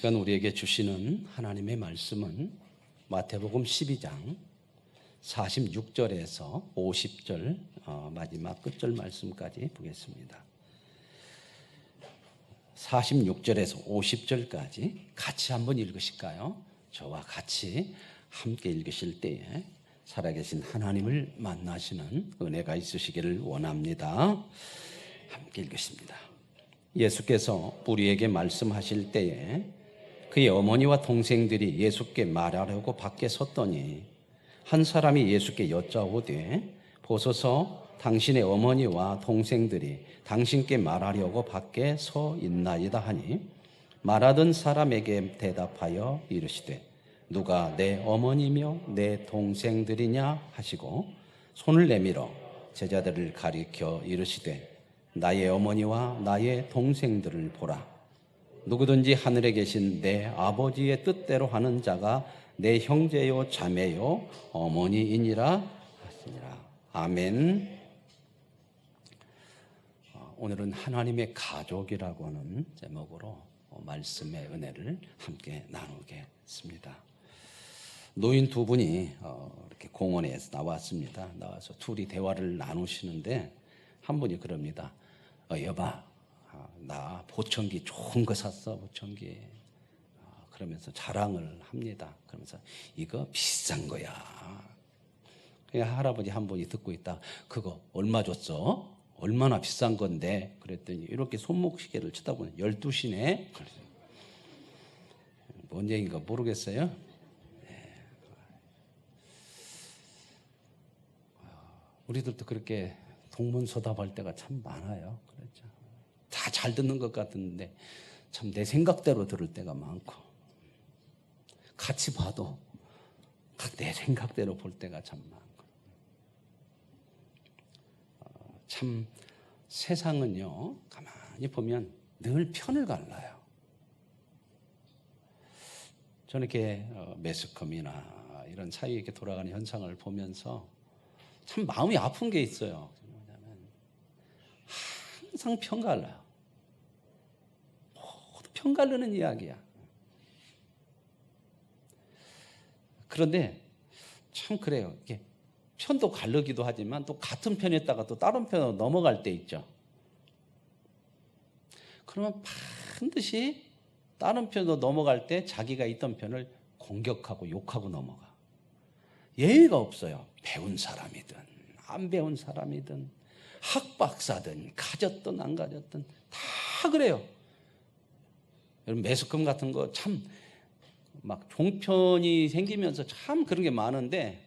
시간 우리에게 주시는 하나님의 말씀은 마태복음 12장 46절에서 50절 마지막 끝절 말씀까지 보겠습니다. 46절에서 50절까지 같이 한번 읽으실까요? 저와 같이 함께 읽으실 때에 살아계신 하나님을 만나시는 은혜가 있으시기를 원합니다. 함께 읽으십니다. 예수께서 우리에게 말씀하실 때에 그의 어머니와 동생들이 예수께 말하려고 밖에 섰더니 한 사람이 예수께 여짜오되 보소서 당신의 어머니와 동생들이 당신께 말하려고 밖에 서 있나이다 하니 말하던 사람에게 대답하여 이르시되 누가 내 어머니며 내 동생들이냐 하시고 손을 내밀어 제자들을 가리켜 이르시되 나의 어머니와 나의 동생들을 보라. 누구든지 하늘에 계신 내 아버지의 뜻대로 하는 자가 내 형제요 자매요 어머니이니라 하시니라. 아멘. 오늘은 하나님의 가족이라고 하는 제목으로 말씀의 은혜를 함께 나누겠습니다. 노인 두 분이 이렇게 공원에 나왔습니다. 나와서 둘이 대화를 나누시는데 한 분이 그럽니다. 여봐, 나 보청기 좋은 거 샀어, 보청기. 그러면서 자랑을 합니다. 그러면서 이거 비싼 거야. 할아버지 한 분이 듣고 있다. 그거 얼마 줬어? 얼마나 비싼 건데? 그랬더니 이렇게 손목시계를 쳐다보니 12시네. 뭔 얘기인가 모르겠어요. 네. 우리들도 그렇게 동문서답할 때가 참 많아요. 그렇죠. 다 잘 듣는 것 같은데 참 내 생각대로 들을 때가 많고 같이 봐도 내 생각대로 볼 때가 참 많고 참 세상은요 가만히 보면 늘 편을 갈라요. 저는 이렇게 매스컴이나 이런 사회에 이렇게 돌아가는 현상을 보면서 참 마음이 아픈 게 있어요. 항상 편 갈라요. 모두 편 갈르는 이야기야. 그런데 참 그래요. 이게 편도 갈르기도 하지만 또 같은 편에다가 또 다른 편으로 넘어갈 때 있죠. 그러면 반드시 다른 편으로 넘어갈 때 자기가 있던 편을 공격하고 욕하고 넘어가. 예의가 없어요. 배운 사람이든 안 배운 사람이든 학박사든 가졌든 안 가졌든 다 그래요. 여러분 매스컴 같은 거 참 막 종편이 생기면서 참 그런 게 많은데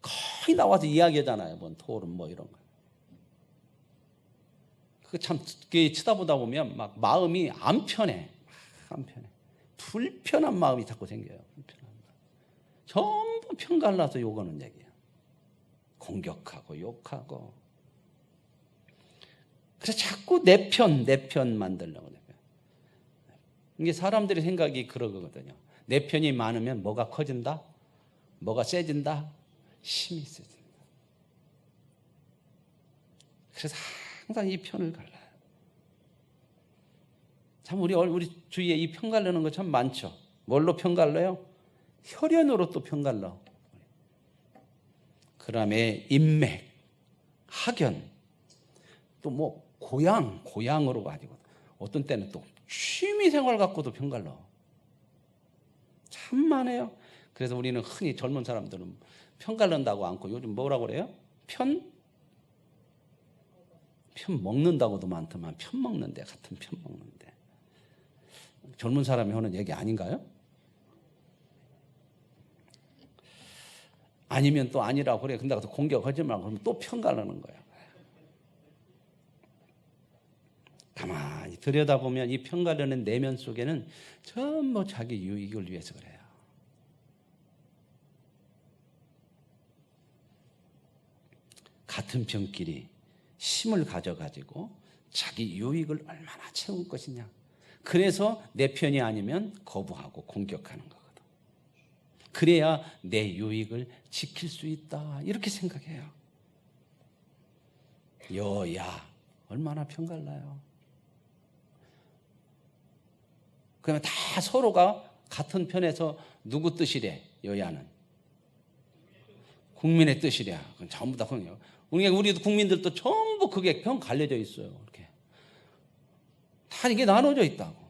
거의 나와서 이야기하잖아요. 뭔 토론 뭐 이런 거. 그 참 쳐다보다 보면 막 마음이 안 편해. 안 편해. 불편한 마음이 자꾸 생겨요. 불편한 마음. 전부 편 갈라서 욕하는 얘기야. 공격하고 욕하고. 그래서 자꾸 내 편 만들려고 해요. 이게 사람들의 생각이 그러거든요. 내 편이 많으면 뭐가 커진다? 뭐가 세진다? 힘이 세진다. 그래서 항상 이 편을 갈라요. 참 우리 주위에 이 편 갈르는 거 참 많죠. 뭘로 편 갈라요? 혈연으로 또 편 갈라. 그다음에 인맥, 학연, 또 뭐 고향으로 가지고 어떤 때는 또 취미생활 갖고도 편 갈라. 참 많아요. 그래서 우리는 흔히 젊은 사람들은 편 갈른다고 않고 요즘 뭐라고 그래요? 편 먹는다고도 많더만 편 먹는데 같은 편 먹는데 젊은 사람이 하는 얘기 아닌가요? 아니면 또 아니라고 그래. 근데 가서 공격하지 말고 그러면 또 편 갈르는 거야. 가만히 들여다보면 이 편 갈르는 내면 속에는 전부 자기 유익을 위해서 그래요. 같은 편끼리 힘을 가져가지고 자기 유익을 얼마나 채울 것이냐. 그래서 내 편이 아니면 거부하고 공격하는 거거든. 그래야 내 유익을 지킬 수 있다. 이렇게 생각해요. 여야 얼마나 편 갈라요. 그러면 다 서로가 같은 편에서 누구 뜻이래? 여야는 국민의 뜻이래. 그건 전부 다 그냥 우리도 국민들도 전부 그게 병 갈려져 있어요. 이렇게 다 이게 나눠져 있다고.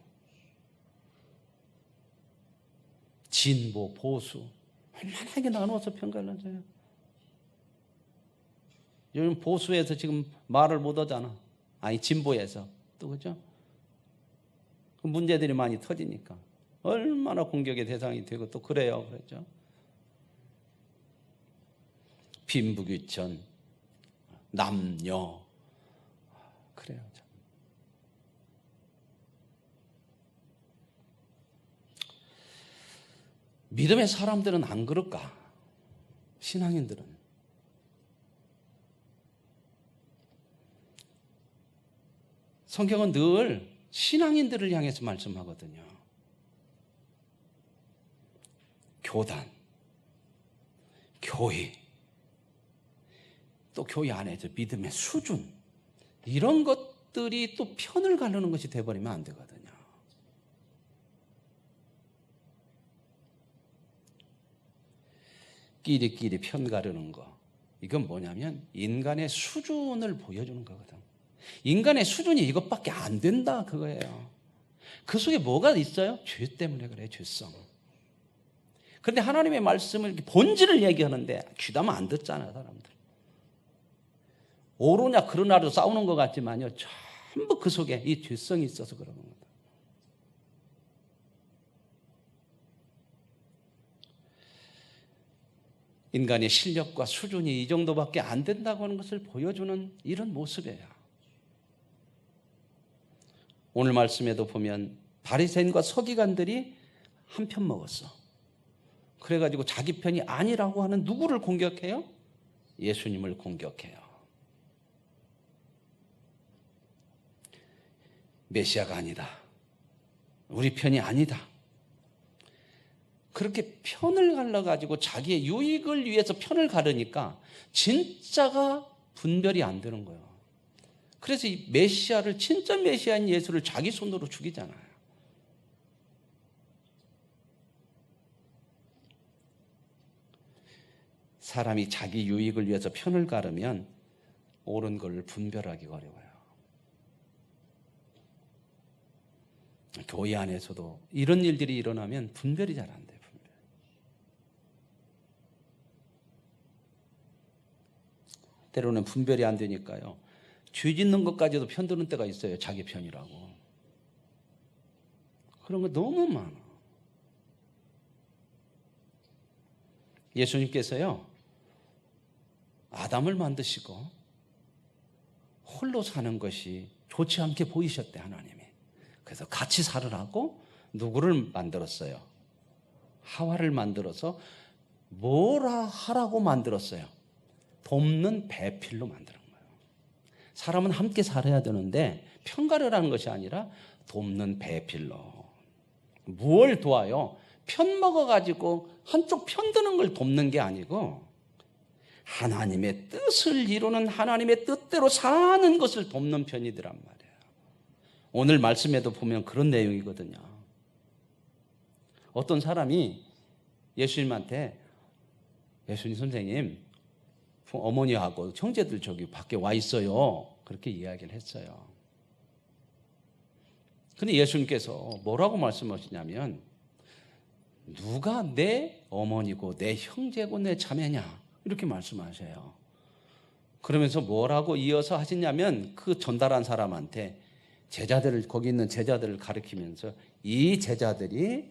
진보, 보수 얼마나 이게 나눠서 편갈라져요. 요즘 보수에서 지금 말을 못 하잖아. 아니 진보에서 또 그죠? 그 문제들이 많이 터지니까 얼마나 공격의 대상이 되고 또 그래요, 그렇죠? 빈부귀천, 남녀 그래요. 믿음의 사람들은 안 그럴까? 신앙인들은. 성경은 늘 신앙인들을 향해서 말씀하거든요. 교단, 교회, 또 교회 안에서 믿음의 수준, 이런 것들이 또 편을 가르는 것이 돼버리면 안 되거든요. 끼리끼리 편 가르는 거, 이건 뭐냐면 인간의 수준을 보여주는 거거든. 인간의 수준이 이것밖에 안 된다 그거예요. 그 속에 뭐가 있어요? 죄 때문에 그래, 죄성. 그런데 하나님의 말씀을 본질을 얘기하는데 귀담아 안 듣잖아요, 사람들. 옳으냐 그러냐로 싸우는 것 같지만요, 전부 그 속에 이 죄성이 있어서 그러는 겁니다. 인간의 실력과 수준이 이 정도밖에 안 된다고 하는 것을 보여주는 이런 모습이에요. 오늘 말씀에도 보면 바리새인과 서기관들이 한 편 먹었어. 그래가지고 자기 편이 아니라고 하는 누구를 공격해요? 예수님을 공격해요. 메시아가 아니다. 우리 편이 아니다. 그렇게 편을 갈라가지고 자기의 유익을 위해서 편을 가르니까 진짜가 분별이 안 되는 거예요. 그래서 이 메시아를, 진짜 메시아인 예수를 자기 손으로 죽이잖아요. 사람이 자기 유익을 위해서 편을 가르면 옳은 걸 분별하기 어려워요. 교회 안에서도 이런 일들이 일어나면 분별이 잘 안 돼요. 때로는 분별이 안 되니까요, 죄 짓는 것까지도 편드는 때가 있어요. 자기 편이라고. 그런 거 너무 많아. 예수님께서요, 아담을 만드시고 홀로 사는 것이 좋지 않게 보이셨대, 하나님이. 그래서 같이 살으라고 누구를 만들었어요? 하와를 만들어서 뭐라 하라고 만들었어요? 돕는 배필로 만드는 거예요. 사람은 함께 살아야 되는데 편가르라는 것이 아니라 돕는 배필로. 무엇을 도와요? 편 먹어가지고 한쪽 편드는 걸 돕는 게 아니고 하나님의 뜻을 이루는, 하나님의 뜻대로 사는 것을 돕는 편이더란 말이에요. 오늘 말씀에도 보면 그런 내용이거든요. 어떤 사람이 예수님한테, 예수님 선생님, 어머니하고 형제들 저기 밖에 와 있어요. 그렇게 이야기를 했어요. 근데 예수님께서 뭐라고 말씀하시냐면, 누가 내 어머니고 내 형제고 내 자매냐, 이렇게 말씀하셔요. 그러면서 뭐라고 이어서 하시냐면, 그 전달한 사람한테 제자들을, 거기 있는 제자들을 가리키면서 이 제자들이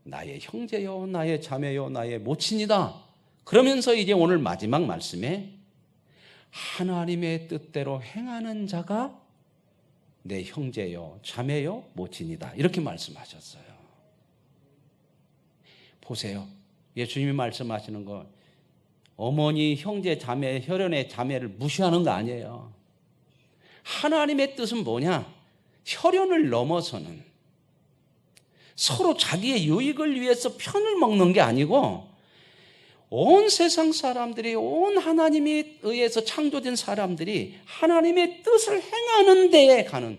나의 형제요, 나의 자매요, 나의 모친이다. 그러면서 이제 오늘 마지막 말씀에 하나님의 뜻대로 행하는 자가 내 형제요, 자매요, 모친이다. 이렇게 말씀하셨어요. 보세요. 예수님이 말씀하시는 거, 어머니, 형제, 자매, 혈연의 자매를 무시하는 거 아니에요. 하나님의 뜻은 뭐냐? 혈연을 넘어서는, 서로 자기의 유익을 위해서 편을 먹는 게 아니고 온 세상 사람들이, 온 하나님에 의해서 창조된 사람들이 하나님의 뜻을 행하는 데에 가는,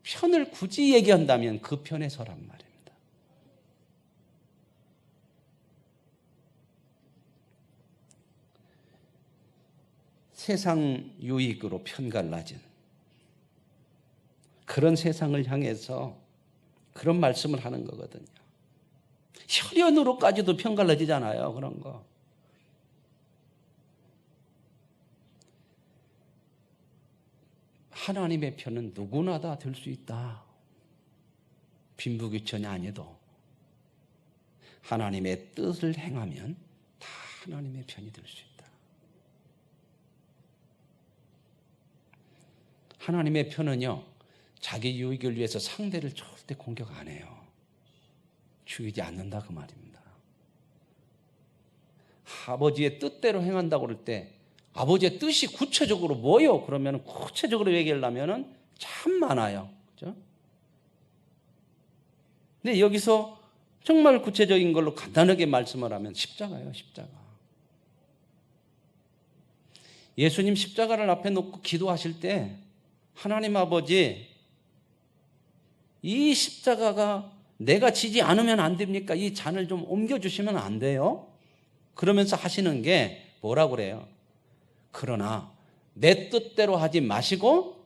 편을 굳이 얘기한다면 그 편에 서란 말입니다. 세상 유익으로 편갈라진 그런 세상을 향해서 그런 말씀을 하는 거거든요. 혈연으로까지도 편갈라지잖아요. 그런 거. 하나님의 편은 누구나 다 될 수 있다. 빈부귀천이 아니도 하나님의 뜻을 행하면 다 하나님의 편이 될 수 있다. 하나님의 편은요, 자기 유익을 위해서 상대를 절대 공격 안 해요. 죽이지 않는다 그 말입니다. 아버지의 뜻대로 행한다고 그럴 때 아버지의 뜻이 구체적으로 뭐요? 그러면 구체적으로 얘기하려면 참 많아요. 그죠? 근데 여기서 정말 구체적인 걸로 간단하게 말씀을 하면 십자가예요, 십자가. 예수님 십자가를 앞에 놓고 기도하실 때 하나님 아버지, 이 십자가가 내가 지지 않으면 안 됩니까? 이 잔을 좀 옮겨주시면 안 돼요? 그러면서 하시는 게 뭐라고 그래요? 그러나 내 뜻대로 하지 마시고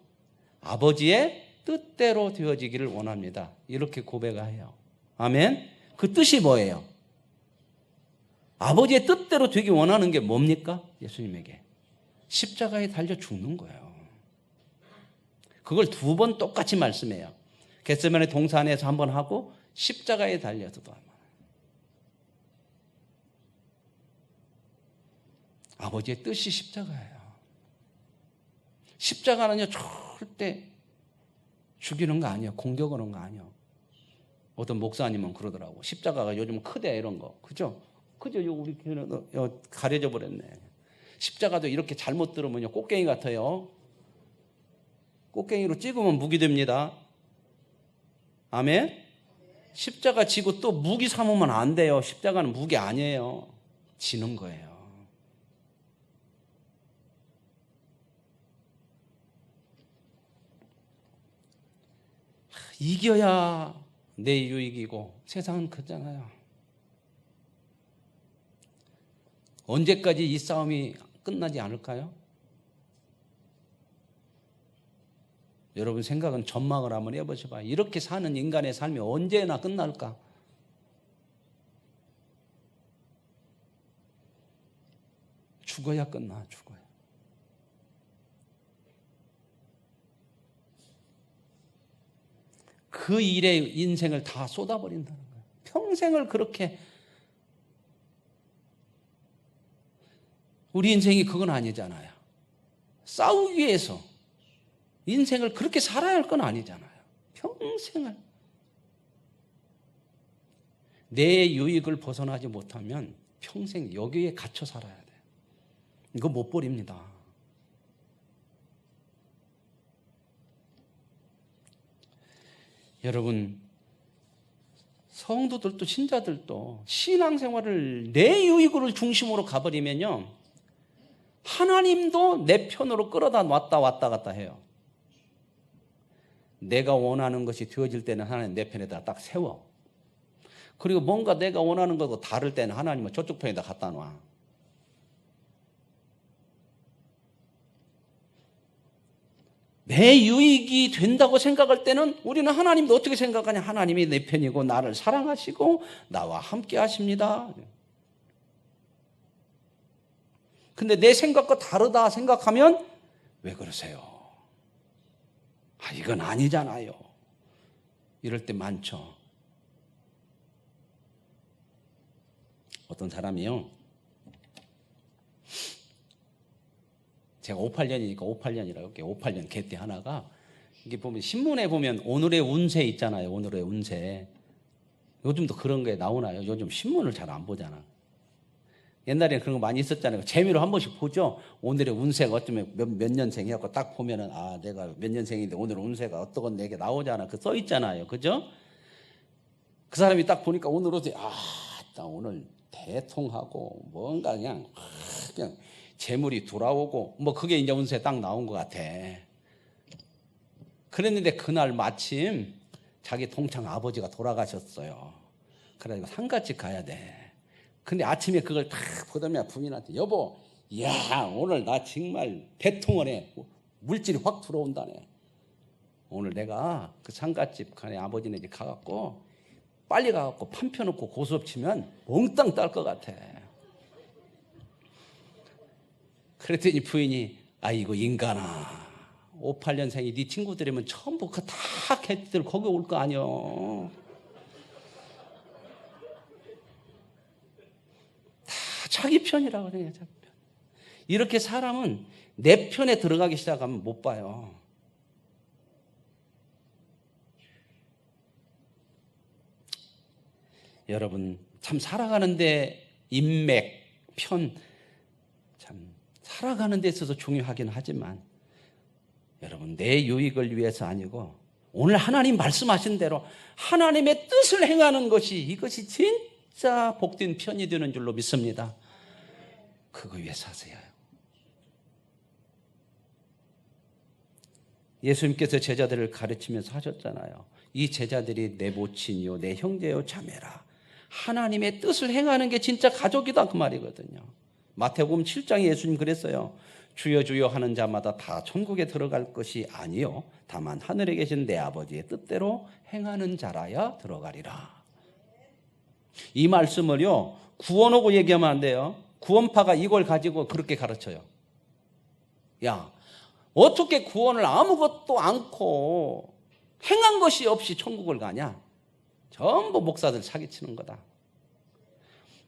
아버지의 뜻대로 되어지기를 원합니다. 이렇게 고백해요. 아멘? 그 뜻이 뭐예요? 아버지의 뜻대로 되기 원하는 게 뭡니까? 예수님에게 십자가에 달려 죽는 거예요. 그걸 2번 똑같이 말씀해요. 겟세마네 동산에서 한번 하고 십자가에 달려서도 한번. 아버지의 뜻이 십자가예요. 십자가는요, 절대 죽이는 거 아니에요. 공격하는 거 아니에요. 어떤 목사님은 그러더라고. 십자가가 요즘 크대, 이런 거. 그죠? 그죠? 우리 교회는 가려져 버렸네. 십자가도 이렇게 잘못 들으면요, 꽃갱이 같아요. 꽃갱이로 찍으면 무기 됩니다. 아멘? 십자가 지고 또 무기 삼으면 안 돼요. 십자가는 무기 아니에요. 지는 거예요. 이겨야 내 유익이고 세상은 그렇잖아요. 언제까지 이 싸움이 끝나지 않을까요? 여러분 생각은 전망을 한번 해보셔봐요. 이렇게 사는 인간의 삶이 언제나 끝날까? 죽어야 끝나, 죽어야. 그 일에 인생을 다 쏟아버린다는 거예요. 평생을 그렇게. 우리 인생이 그건 아니잖아요. 싸우기 위해서 인생을 그렇게 살아야 할 건 아니잖아요. 평생을. 내 유익을 벗어나지 못하면 평생 여기에 갇혀 살아야 돼요. 이거 못 버립니다. 여러분, 성도들도 신자들도 신앙생활을 내 유익을 중심으로 가버리면요, 하나님도 내 편으로 끌어다 놨다 왔다 갔다 해요. 내가 원하는 것이 되어질 때는 하나님 내 편에다 딱 세워. 그리고 뭔가 내가 원하는 것과 다를 때는 하나님은 저쪽 편에다 갖다 놔. 내 유익이 된다고 생각할 때는 우리는 하나님도 어떻게 생각하냐? 하나님이 내 편이고 나를 사랑하시고 나와 함께 하십니다. 근데 내 생각과 다르다 생각하면 왜 그러세요? 이건 아니잖아요. 이럴 때 많죠. 어떤 사람이요, 제가 58년이니까 58년이라고 할게요. 58년 개띠 하나가, 이게 보면 신문에 보면 오늘의 운세 있잖아요. 오늘의 운세. 요즘도 그런 게 나오나요? 요즘 신문을 잘 안 보잖아. 옛날에는 그런 거 많이 있었잖아요. 재미로 한 번씩 보죠. 오늘의 운세가 어쩌면 몇 년생 해갖고 딱 보면은, 내가 몇 년생인데 오늘 운세가 어떤 내게 나오잖아. 그 써 있잖아요. 그죠? 그 사람이 딱 보니까 오늘 어제, 딱 오늘 대통하고 뭔가 그냥 재물이 돌아오고, 뭐 그게 이제 운세 딱 나온 것 같아. 그랬는데 그날 마침 자기 동창 아버지가 돌아가셨어요. 그래가지고 상가집 가야 돼. 근데 아침에 그걸 탁 보더니 부인한테 여보, 야 오늘 나 정말 대통원에 물질이 확 들어온다네. 오늘 내가 그 상가집 간에 아버지네 집 가갖고 빨리 가갖고 판 펴놓고 고수업 치면 몽땅 딸 것 같아. 그랬더니 부인이 아이고 인간아, 58년생이 네 친구들이면 전부 그 다 걔들 거기 올 거 아니여. 다 자기 편이라고 그래요. 자기 편. 이렇게 사람은 내 편에 들어가기 시작하면 못 봐요. 여러분 참 살아가는데 인맥, 편 참 살아가는 데 있어서 중요하긴 하지만 여러분 내 유익을 위해서 아니고 오늘 하나님 말씀하신 대로 하나님의 뜻을 행하는 것이 이것이 진짜 복된 편이 되는 줄로 믿습니다. 그거 위해서 하세요. 예수님께서 제자들을 가르치면서 하셨잖아요. 이 제자들이 내 모친이요 내 형제요 자매라. 하나님의 뜻을 행하는 게 진짜 가족이다 그 말이거든요. 마태복음 7장에 예수님 그랬어요. 주여 주여 하는 자마다 다 천국에 들어갈 것이 아니요 다만 하늘에 계신 내 아버지의 뜻대로 행하는 자라야 들어가리라. 이 말씀을요 구원하고 얘기하면 안 돼요. 구원파가 이걸 가지고 그렇게 가르쳐요. 야 어떻게 구원을 아무것도 않고 행한 것이 없이 천국을 가냐? 전부 목사들 사기치는 거다.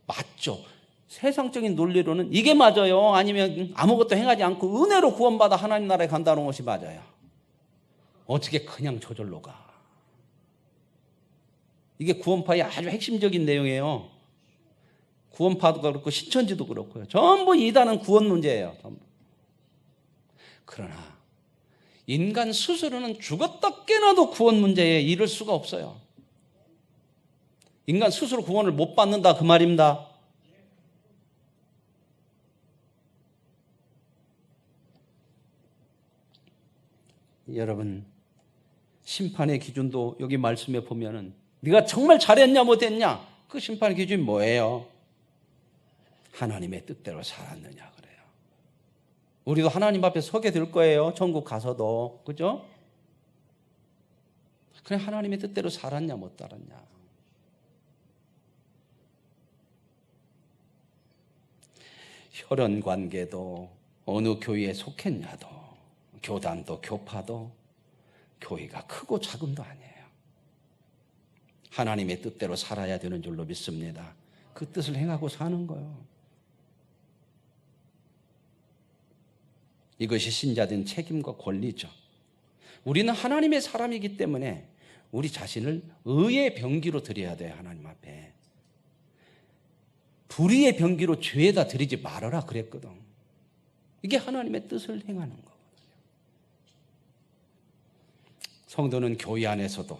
맞죠? 세상적인 논리로는 이게 맞아요. 아니면 아무것도 행하지 않고 은혜로 구원받아 하나님 나라에 간다는 것이 맞아요. 어떻게 그냥 저절로 가? 이게 구원파의 아주 핵심적인 내용이에요. 구원파도 그렇고 신천지도 그렇고요. 전부 이단은 구원 문제예요. 전부. 그러나 인간 스스로는 죽었다 깨나도 구원 문제에 이를 수가 없어요. 인간 스스로 구원을 못 받는다 그 말입니다. 여러분 심판의 기준도 여기 말씀에 보면은 네가 정말 잘했냐 못했냐 그 심판의 기준이 뭐예요? 하나님의 뜻대로 살았느냐 그래요. 우리도 하나님 앞에 서게 될 거예요. 천국 가서도. 그죠? 그냥 하나님의 뜻대로 살았냐 못 살았냐. 혈연 관계도 어느 교회에 속했냐도 교단도 교파도 교회가 크고 작음도 아니에요. 하나님의 뜻대로 살아야 되는 줄로 믿습니다. 그 뜻을 행하고 사는 거예요. 이것이 신자된 책임과 권리죠. 우리는 하나님의 사람이기 때문에 우리 자신을 의의 병기로 드려야 돼요. 하나님 앞에. 불의의 병기로 죄에다 드리지 말아라 그랬거든. 이게 하나님의 뜻을 행하는 거거든요. 성도는 교회 안에서도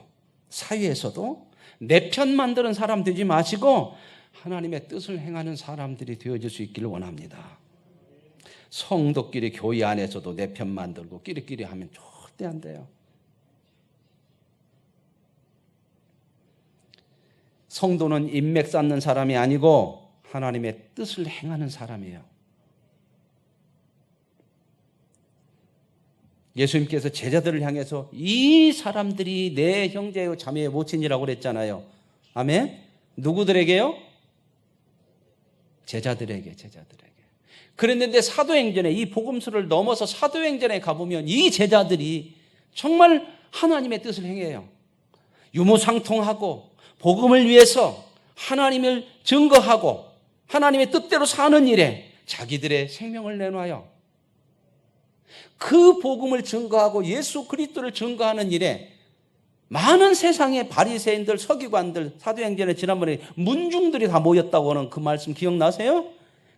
사회에서도 내 편 만드는 사람 되지 마시고 하나님의 뜻을 행하는 사람들이 되어질 수 있기를 원합니다. 성도끼리 교회 안에서도 내 편 만들고 끼리끼리 하면 절대 안 돼요. 성도는 인맥 쌓는 사람이 아니고 하나님의 뜻을 행하는 사람이에요. 예수님께서 제자들을 향해서 이 사람들이 내 형제요 자매의 모친이라고 그랬잖아요. 아멘? 누구들에게요? 제자들에게. 그랬는데 사도행전에 이 복음서를 넘어서 사도행전에 가보면 이 제자들이 정말 하나님의 뜻을 행해요. 유무상통하고 복음을 위해서 하나님을 증거하고 하나님의 뜻대로 사는 일에 자기들의 생명을 내놔요. 그 복음을 증거하고 예수 그리스도를 증거하는 일에 많은 세상의 바리새인들, 서기관들, 사도행전에 지난번에 문중들이 다 모였다고 하는 그 말씀 기억나세요?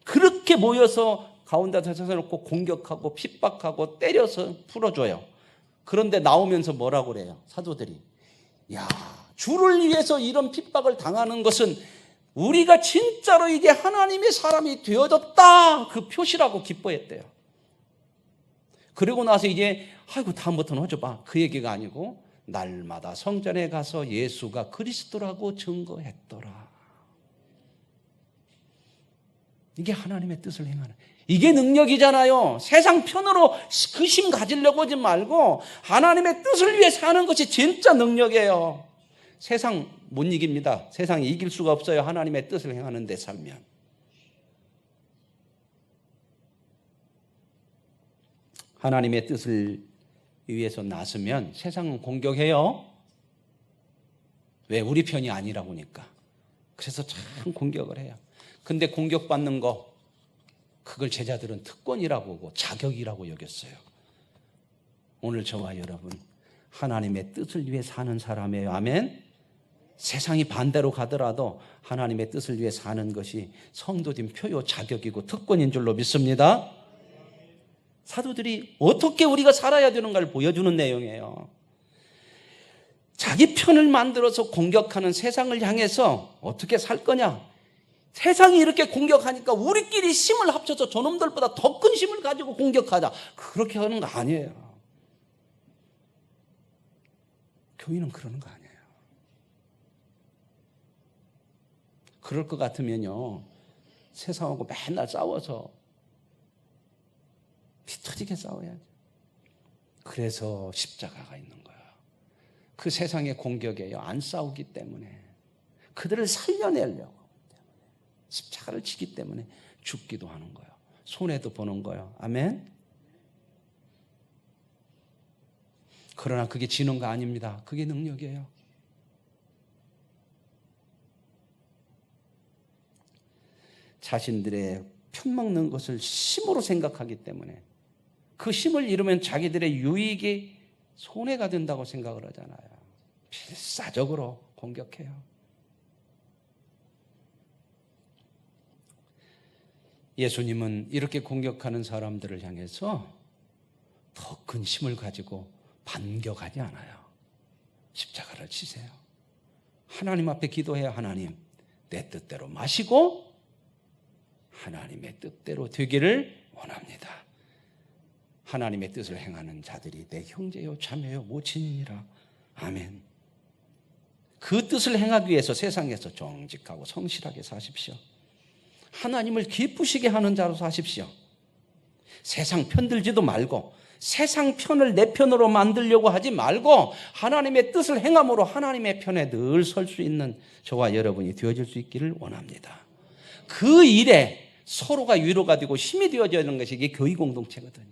그렇게 모여서 가운데서 세워놓고 공격하고 핍박하고 때려서 풀어줘요. 그런데 나오면서 뭐라고 그래요? 사도들이. 야, 주를 위해서 이런 핍박을 당하는 것은 우리가 진짜로 이게 하나님의 사람이 되어졌다 그 표시라고 기뻐했대요. 그리고 나서 이제 아이고 다음부터는 어쩌봐 그 얘기가 아니고 날마다 성전에 가서 예수가 그리스도라고 증거했더라. 이게 하나님의 뜻을 행하는, 이게 능력이잖아요. 세상 편으로 그 힘 가지려고 하지 말고 하나님의 뜻을 위해 사는 것이 진짜 능력이에요. 세상 못 이깁니다. 세상이 이길 수가 없어요. 하나님의 뜻을 행하는 데 살면. 하나님의 뜻을 위해서 나서면 세상은 공격해요. 왜? 우리 편이 아니라고 하니까. 그래서 참 공격을 해요. 근데 공격받는 거, 그걸 제자들은 특권이라고 하고 자격이라고 여겼어요. 오늘 저와 여러분 하나님의 뜻을 위해 사는 사람이에요. 아멘. 세상이 반대로 가더라도 하나님의 뜻을 위해 사는 것이 성도된 표요 자격이고 특권인 줄로 믿습니다. 사도들이 어떻게 우리가 살아야 되는가를 보여주는 내용이에요. 자기 편을 만들어서 공격하는 세상을 향해서 어떻게 살 거냐? 세상이 이렇게 공격하니까 우리끼리 힘을 합쳐서 저놈들보다 더 큰 힘을 가지고 공격하자. 그렇게 하는 거 아니에요. 교회는 그러는 거 아니에요. 그럴 것 같으면요, 세상하고 맨날 싸워서 피 터지게 싸워야죠. 그래서 십자가가 있는 거예요. 그 세상의 공격이에요. 안 싸우기 때문에. 그들을 살려내려고 십자가를 지기 때문에 죽기도 하는 거예요. 손해도 보는 거예요. 아멘. 그러나 그게 지는 거 아닙니다. 그게 능력이에요. 자신들의 편먹는 것을 힘으로 생각하기 때문에 그 힘을 잃으면 자기들의 유익이 손해가 된다고 생각을 하잖아요. 필사적으로 공격해요. 예수님은 이렇게 공격하는 사람들을 향해서 더 큰 힘을 가지고 반격하지 않아요. 십자가를 치세요. 하나님 앞에 기도해야 하나님, 내 뜻대로 마시고 하나님의 뜻대로 되기를 원합니다. 하나님의 뜻을 행하는 자들이 내 형제요 자매요 모친이니라. 아멘. 그 뜻을 행하기 위해서 세상에서 정직하고 성실하게 사십시오. 하나님을 기쁘시게 하는 자로 사십시오. 세상 편들지도 말고 세상 편을 내 편으로 만들려고 하지 말고 하나님의 뜻을 행함으로 하나님의 편에 늘 설 수 있는 저와 여러분이 되어질 수 있기를 원합니다. 그 일에 서로가 위로가 되고 힘이 되어지는 것이 이게 교회 공동체거든요.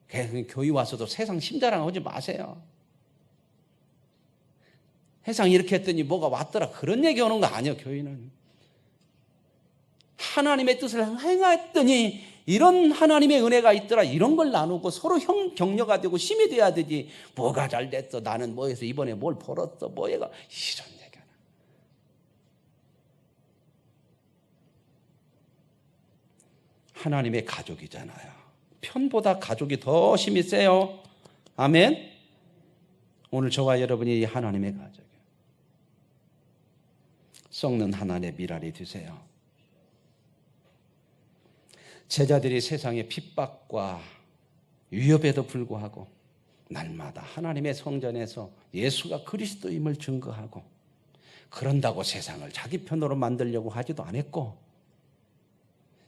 그래서 교회 와서도 세상 심자랑하지 마세요. 세상 이렇게 했더니 뭐가 왔더라 그런 얘기 오는 거 아니에요. 교회는 하나님의 뜻을 행했더니 이런 하나님의 은혜가 있더라 이런 걸 나누고 서로 격려가 되고 힘이 돼야 되지. 뭐가 잘 됐어, 나는 뭐해서 이번에 뭘 벌었어, 뭐 얘가 이런 얘기 하나. 하나님의 가족이잖아요. 편보다 가족이 더 힘이 세요. 아멘. 오늘 저와 여러분이 하나님의 가족이에요. 썩는 하나님의 미랄이 되세요. 제자들이 세상의 핍박과 위협에도 불구하고 날마다 하나님의 성전에서 예수가 그리스도임을 증거하고, 그런다고 세상을 자기 편으로 만들려고 하지도 않았고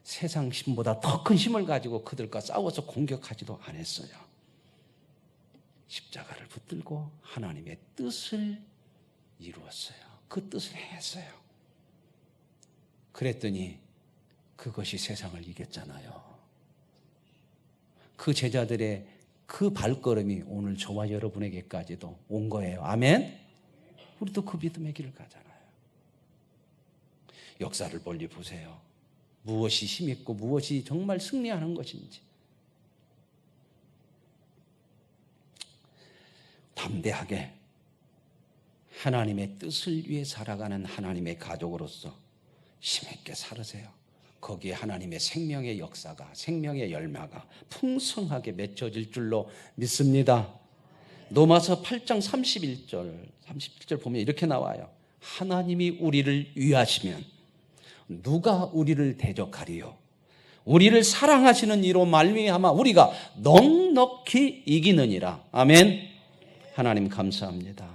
세상 힘보다 더 큰 힘을 가지고 그들과 싸워서 공격하지도 않았어요. 십자가를 붙들고 하나님의 뜻을 이루었어요. 그 뜻을 행했어요. 그랬더니 그것이 세상을 이겼잖아요. 그 제자들의 그 발걸음이 오늘 저와 여러분에게까지도 온 거예요. 아멘. 우리도 그 믿음의 길을 가잖아요. 역사를 멀리 보세요. 무엇이 힘있고 무엇이 정말 승리하는 것인지. 담대하게 하나님의 뜻을 위해 살아가는 하나님의 가족으로서 힘있게 살으세요. 거기에 하나님의 생명의 역사가, 생명의 열매가 풍성하게 맺혀질 줄로 믿습니다. 로마서 8장 31절 보면 이렇게 나와요. 하나님이 우리를 위하시면 누가 우리를 대적하리요? 우리를 사랑하시는 이로 말미암아 우리가 넉넉히 이기느니라. 아멘. 하나님 감사합니다.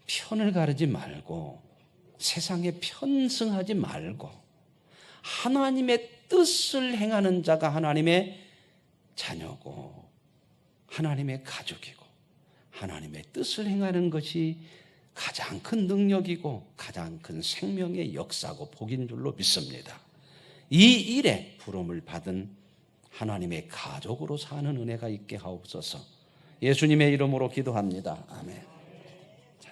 편을 가르지 말고 세상에 편승하지 말고 하나님의 뜻을 행하는 자가 하나님의 자녀고 하나님의 가족이고 하나님의 뜻을 행하는 것이 가장 큰 능력이고 가장 큰 생명의 역사고 복인 줄로 믿습니다. 이 일에 부름을 받은 하나님의 가족으로 사는 은혜가 있게 하옵소서. 예수님의 이름으로 기도합니다. 아멘.